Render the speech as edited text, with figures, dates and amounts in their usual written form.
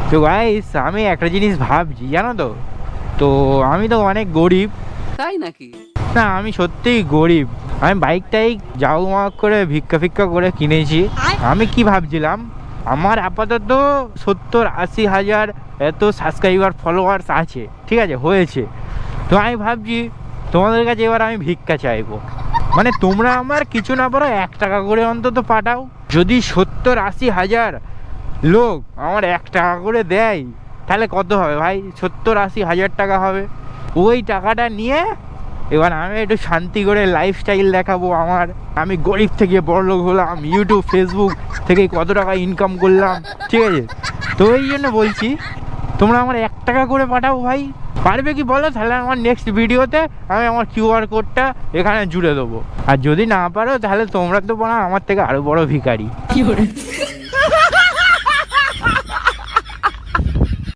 তো গাইস আমি একটা জিনিস ভাবছি জানো তো, তো আমি তো অনেক গরিব। তাই নাকি? না আমি সত্যিই গরিব। আমি বাইকটাই যাও মাক করে ভিক্ষা ফিক্ষা করে কিনেছি। আমি কি ভাবছিলাম, আমার আপাতত 70-80 হাজার এত সাবস্ক্রাইবার ফলোয়ার্স আছে, ঠিক আছে, হয়েছে। তো আমি ভাবছি তোমাদের কাছে এবার আমি ভিক্ষা চাইবো। মানে তোমরা আমার কিছু না পারো 1 টাকা করে অন্তত পাঠাও। যদি 70-80 হাজার লোক আমার 1 টাকা করে দেয় তাহলে কত হবে ভাই? 70-80 হাজার টাকা হবে। ওই টাকাটা নিয়ে এবার আমি একটু শান্তি করে লাইফস্টাইল দেখাবো আমার। আমি গরিব থেকে বড়লোক হলাম, ইউটিউব ফেসবুক থেকে কত টাকা ইনকাম করলাম, ঠিক আছে। তো এই জন্য বলছি তোমরা আমার 1 টাকা করে পাঠাও ভাই। পারবে কি বলো? তাহলে আমার নেক্সট ভিডিওতে আমি আমার কিউআর কোডটা এখানে জুড়ে দেবো। আর যদি না পারো তাহলে তোমরা তো আমার থেকে আরো বড় ভিখারি।